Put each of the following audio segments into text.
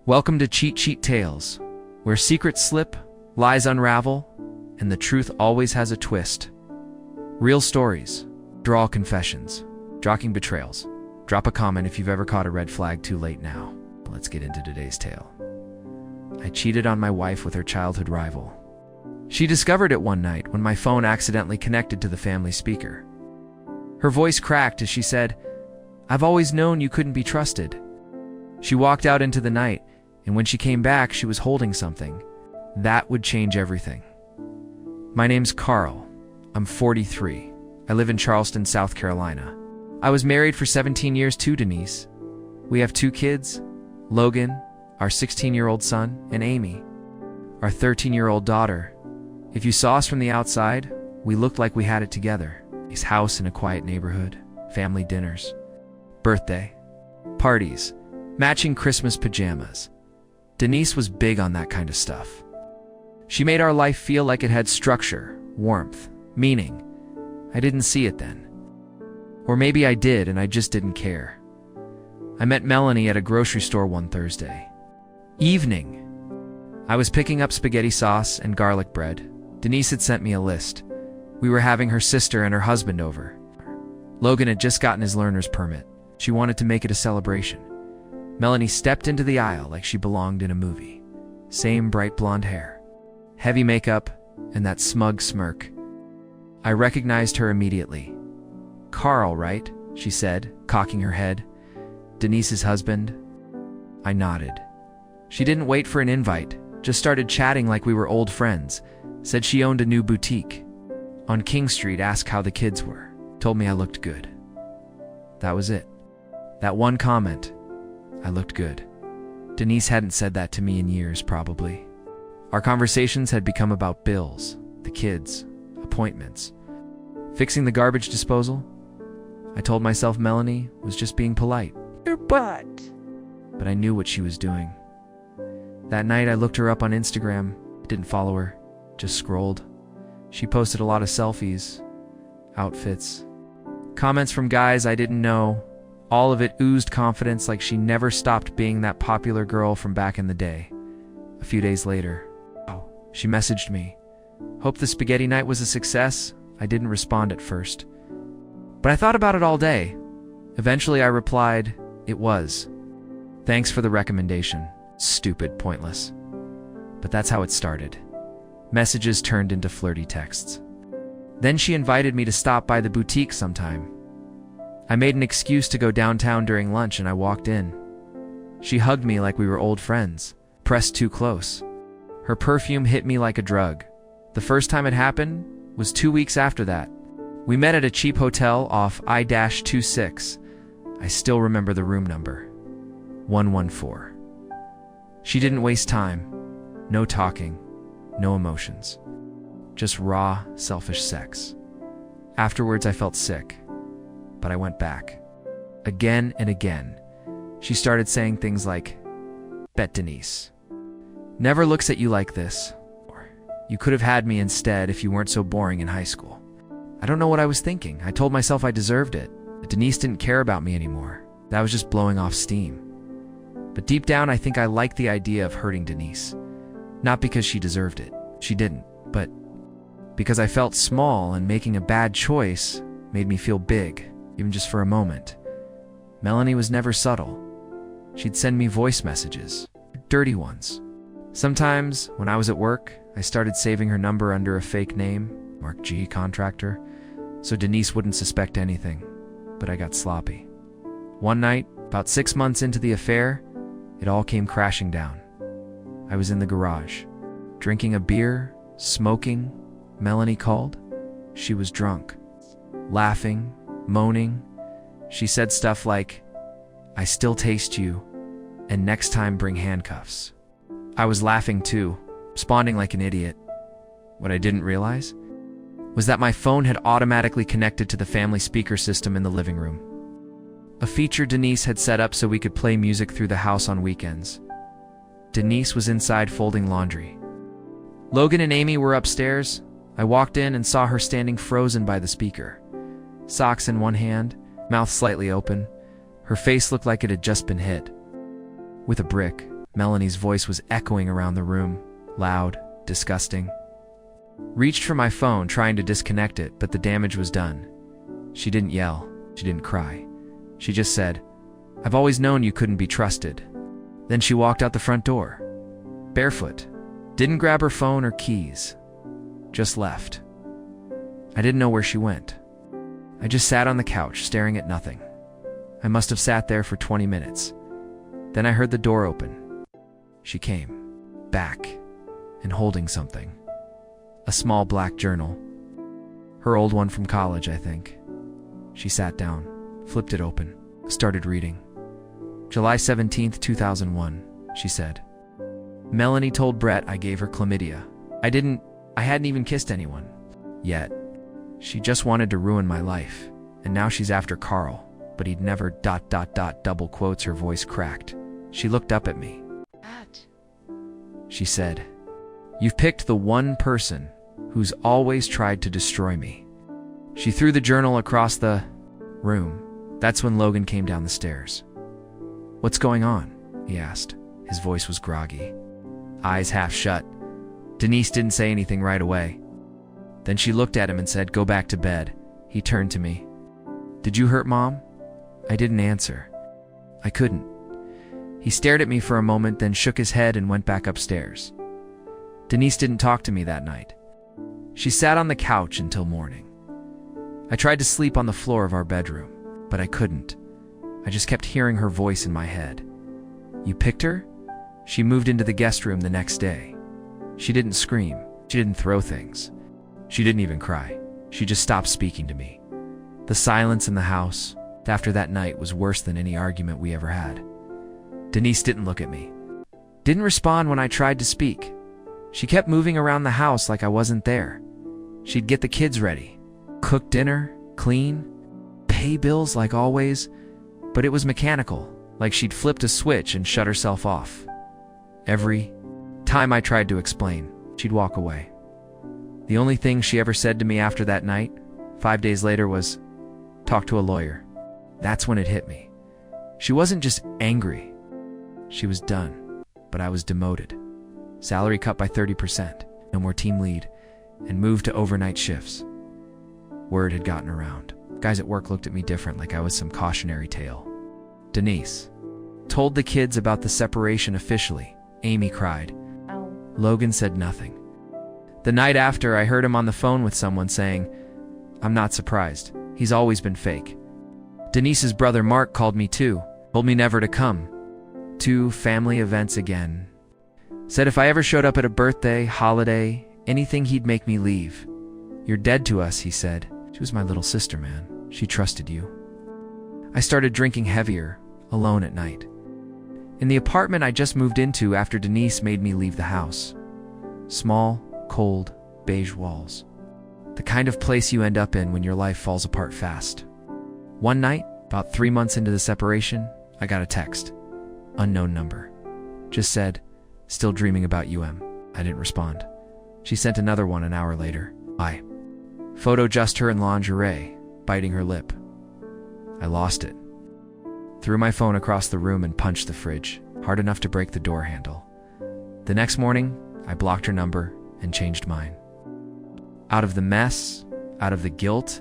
Welcome to Cheat Sheet Tales, where secrets slip, lies unravel, and the truth always has a twist. Real stories, draw confessions, shocking betrayals. Drop a comment if you've ever caught a red flag too late now. Let's get into today's tale. I cheated on my wife with her childhood rival. She discovered it one night when my phone accidentally connected to the family speaker. Her voice cracked as she said, "I've always known you couldn't be trusted." She walked out into the night, and when she came back, she was holding something. That would change everything. My name's Carl. I'm 43. I live in Charleston, South Carolina. I was married for 17 years to Denise. We have 2 kids, Logan, our 16-year-old son, and Amy, our 13-year-old daughter. If you saw us from the outside, we looked like we had it together. His house in a quiet neighborhood, family dinners, birthday, parties, matching Christmas pajamas. Denise was big on that kind of stuff. She made our life feel like it had structure, warmth, meaning. I didn't see it then. Or maybe I did and I just didn't care. I met Melanie at a grocery store one Thursday evening. I was picking up spaghetti sauce and garlic bread. Denise had sent me a list. We were having her sister and her husband over. Logan had just gotten his learner's permit. She wanted to make it a celebration. Melanie stepped into the aisle like she belonged in a movie. Same bright blonde hair, heavy makeup, and that smug smirk. I recognized her immediately. "Carl, right?" she said, cocking her head. "Denise's husband?" I nodded. She didn't wait for an invite, just started chatting like we were old friends. Said she owned a new boutique on King Street, asked how the kids were. Told me I looked good. That was it. That one comment. I looked good. Denise hadn't said that to me in years, probably. Our conversations had become about bills, the kids, appointments, fixing the garbage disposal. I told myself Melanie was just being polite. Your butt. But I knew what she was doing. That night I looked her up on Instagram. Didn't follow her, just scrolled. She posted a lot of selfies, outfits, comments from guys I didn't know. All of it oozed confidence, like she never stopped being that popular girl from back in the day. A few days later, she messaged me. "Hope the spaghetti night was a success." I didn't respond at first, but I thought about it all day. Eventually I replied, "It was. Thanks for the recommendation." Stupid, pointless. But that's how it started. Messages turned into flirty texts. Then she invited me to stop by the boutique sometime. I made an excuse to go downtown during lunch and I walked in. She hugged me like we were old friends, pressed too close. Her perfume hit me like a drug. The first time it happened was 2 weeks after that. We met at a cheap hotel off I-26. I still remember the room number. 114. She didn't waste time. No talking, no emotions. Just raw, selfish sex. Afterwards I felt sick, but I went back. Again and again. She started saying things like, "Bet Denise never looks at you like this," or "You could have had me instead if you weren't so boring in high school." I don't know what I was thinking. I told myself I deserved it, that Denise didn't care about me anymore. That I was just blowing off steam. But deep down, I think I liked the idea of hurting Denise. Not because she deserved it. She didn't. But because I felt small and making a bad choice made me feel big, even just for a moment. Melanie was never subtle. She'd send me voice messages, dirty ones. Sometimes, when I was at work, I started saving her number under a fake name, Mark G. Contractor, so Denise wouldn't suspect anything. But I got sloppy. One night, about 6 months into the affair, it all came crashing down. I was in the garage, drinking a beer, smoking. Melanie called. She was drunk, laughing, moaning. She said stuff like, "I still taste you, and next time bring handcuffs." I was laughing too, responding like an idiot. What I didn't realize was that my phone had automatically connected to the family speaker system in the living room. A feature Denise had set up so we could play music through the house on weekends. Denise was inside folding laundry. Logan and Amy were upstairs. I walked in and saw her standing frozen by the speaker. Socks in one hand, mouth slightly open. Her face looked like it had just been hit with a brick. Melanie's voice was echoing around the room, loud, disgusting. Reached for my phone, trying to disconnect it, but the damage was done. She didn't yell. She didn't cry. She just said, "I've always known you couldn't be trusted." Then she walked out the front door, barefoot. Didn't grab her phone or keys. Just left. I didn't know where she went. I just sat on the couch, staring at nothing. I must have sat there for 20 minutes. Then I heard the door open. She came, back, and holding something. A small black journal. Her old one from college, I think. She sat down, flipped it open, started reading. July 17th, 2001, she said. Melanie told Brett I gave her chlamydia. I hadn't even kissed anyone. Yet. She just wanted to ruin my life. And now she's after Carl. But he'd never ... double quotes, her voice cracked. She looked up at me. She said, "You've picked the one person who's always tried to destroy me." She threw the journal across the room. That's when Logan came down the stairs. "What's going on?" he asked. His voice was groggy. Eyes half shut. Denise didn't say anything right away. Then she looked at him and said, "Go back to bed." He turned to me. "Did you hurt Mom?" I didn't answer. I couldn't. He stared at me for a moment, then shook his head and went back upstairs. Denise didn't talk to me that night. She sat on the couch until morning. I tried to sleep on the floor of our bedroom, but I couldn't. I just kept hearing her voice in my head. "You picked her?" She moved into the guest room the next day. She didn't scream. She didn't throw things. She didn't even cry. She just stopped speaking to me. The silence in the house after that night was worse than any argument we ever had. Denise didn't look at me. Didn't respond when I tried to speak. She kept moving around the house like I wasn't there. She'd get the kids ready, cook dinner, clean, pay bills like always, but it was mechanical, like she'd flipped a switch and shut herself off. Every time I tried to explain, she'd walk away. The only thing she ever said to me after that night, 5 days later, was, "Talk to a lawyer." That's when it hit me. She wasn't just angry. She was done, but I was demoted. Salary cut by 30%, no more team lead, and moved to overnight shifts. Word had gotten around. Guys at work looked at me different, like I was some cautionary tale. Denise told the kids about the separation officially. Amy cried. Ow. Logan said nothing. The night after, I heard him on the phone with someone saying, "I'm not surprised. He's always been fake." Denise's brother Mark called me too, told me never to come to family events again. Said if I ever showed up at a birthday, holiday, anything, he'd make me leave. "You're dead to us," he said. "She was my little sister, man. She trusted you." I started drinking heavier, alone at night. In the apartment I just moved into after Denise made me leave the house. Small, cold, beige walls. The kind of place you end up in when your life falls apart fast. One night, about 3 months into the separation, I got a text. Unknown number. Just said, "Still dreaming about you, Em." I didn't respond. She sent another one an hour later. I. Photo just her in lingerie, biting her lip. I lost it. Threw my phone across the room and punched the fridge, hard enough to break the door handle. The next morning, I blocked her number and changed mine. Out of the mess, out of the guilt,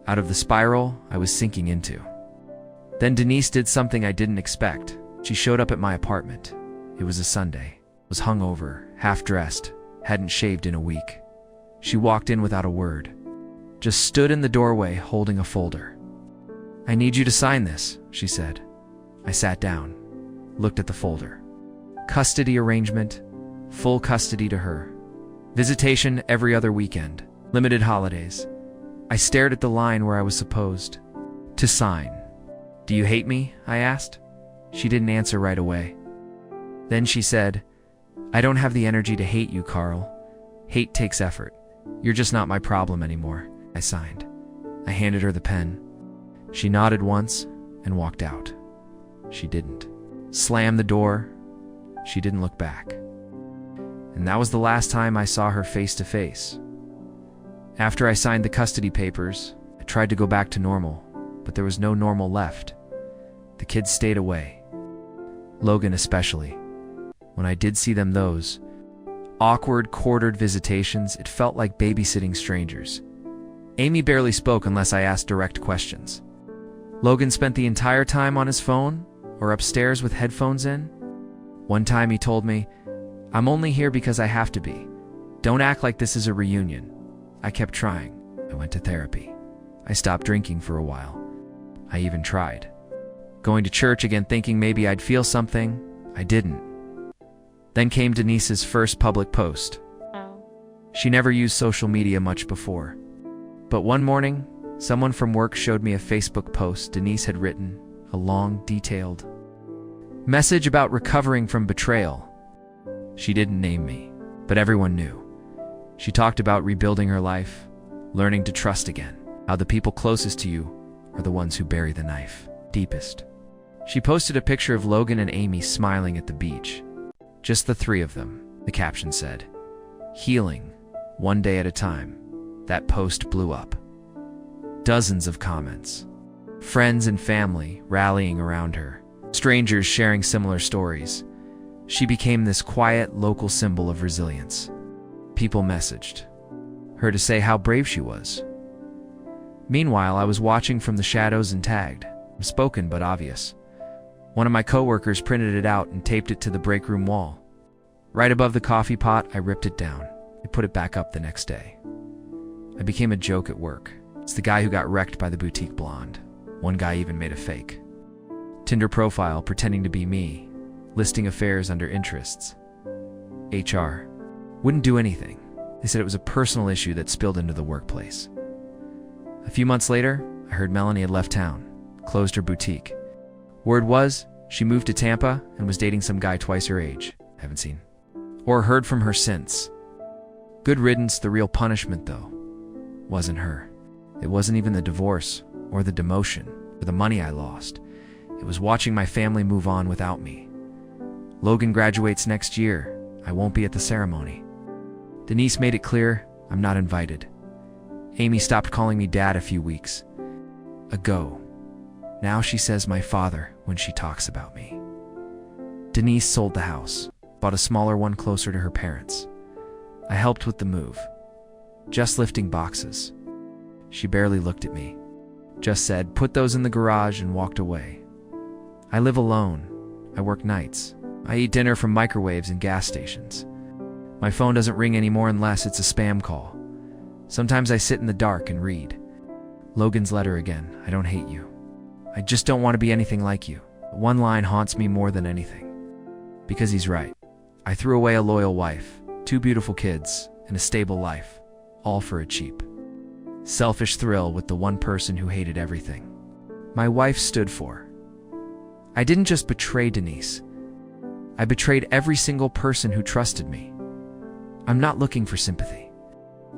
out of the spiral I was sinking into. Then Denise did something I didn't expect. She showed up at my apartment. It was a Sunday. Was hungover, half-dressed, hadn't shaved in a week. She walked in without a word. Just stood in the doorway holding a folder. "I need you to sign this," she said. I sat down, looked at the folder. Custody arrangement, full custody to her. Visitation every other weekend, limited holidays. I stared at the line where I was supposed to sign. "Do you hate me?" I asked. She didn't answer right away. Then she said, "I don't have the energy to hate you, Carl. Hate takes effort. You're just not my problem anymore." I signed. I handed her the pen. She nodded once and walked out. She didn't. Slammed the door. She didn't look back. And that was the last time I saw her face to face. After I signed the custody papers, I tried to go back to normal, but there was no normal left. The kids stayed away. Logan especially. When I did see them, those awkward, quartered visitations, it felt like babysitting strangers. Amy barely spoke unless I asked direct questions. Logan spent the entire time on his phone or upstairs with headphones in. One time he told me, "I'm only here because I have to be. Don't act like this is a reunion." I kept trying. I went to therapy. I stopped drinking for a while. I even tried going to church again, thinking maybe I'd feel something. I didn't. Then came Denise's first public post. She never used social media much before. But one morning, someone from work showed me a Facebook post Denise had written, a long, detailed message about recovering from betrayal. She didn't name me, but everyone knew. She talked about rebuilding her life, learning to trust again, how the people closest to you are the ones who bury the knife deepest. She posted a picture of Logan and Amy smiling at the beach. Just the three of them, the caption said. Healing, one day at a time. That post blew up. Dozens of comments. Friends and family rallying around her. Strangers sharing similar stories. She became this quiet, local symbol of resilience. People messaged her to say how brave she was. Meanwhile, I was watching from the shadows and tagged, unspoken but obvious. One of my coworkers printed it out and taped it to the break room wall. Right above the coffee pot, I ripped it down. I put it back up the next day. I became a joke at work. It's the guy who got wrecked by the boutique blonde. One guy even made a fake Tinder profile pretending to be me, listing affairs under interests. HR wouldn't do anything. They said it was a personal issue that spilled into the workplace. A few months later, I heard Melanie had left town, closed her boutique. Word was, she moved to Tampa and was dating some guy twice her age. Haven't seen or heard from her since. Good riddance. The real punishment, though, wasn't her. It wasn't even the divorce or the demotion or the money I lost. It was watching my family move on without me. Logan graduates next year. I won't be at the ceremony. Denise made it clear I'm not invited. Amy stopped calling me dad a few weeks ago. Now she says my father when she talks about me. Denise sold the house, bought a smaller one closer to her parents. I helped with the move, just lifting boxes. She barely looked at me, just said, "Put those in the garage," and walked away. I live alone. I work nights. I eat dinner from microwaves and gas stations. My phone doesn't ring anymore unless it's a spam call. Sometimes I sit in the dark and read Logan's letter again. I don't hate you. I just don't want to be anything like you. One line haunts me more than anything. Because he's right. I threw away a loyal wife, 2 beautiful kids, and a stable life, all for a cheap, selfish thrill with the one person who hated everything my wife stood for. I didn't just betray Denise. I betrayed every single person who trusted me. I'm not looking for sympathy.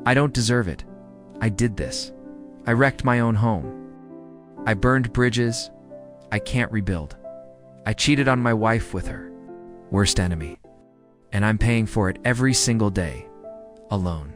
I don't deserve it. I did this. I wrecked my own home. I burned bridges. I can't rebuild. I cheated on my wife with her worst enemy. And I'm paying for it every single day, alone.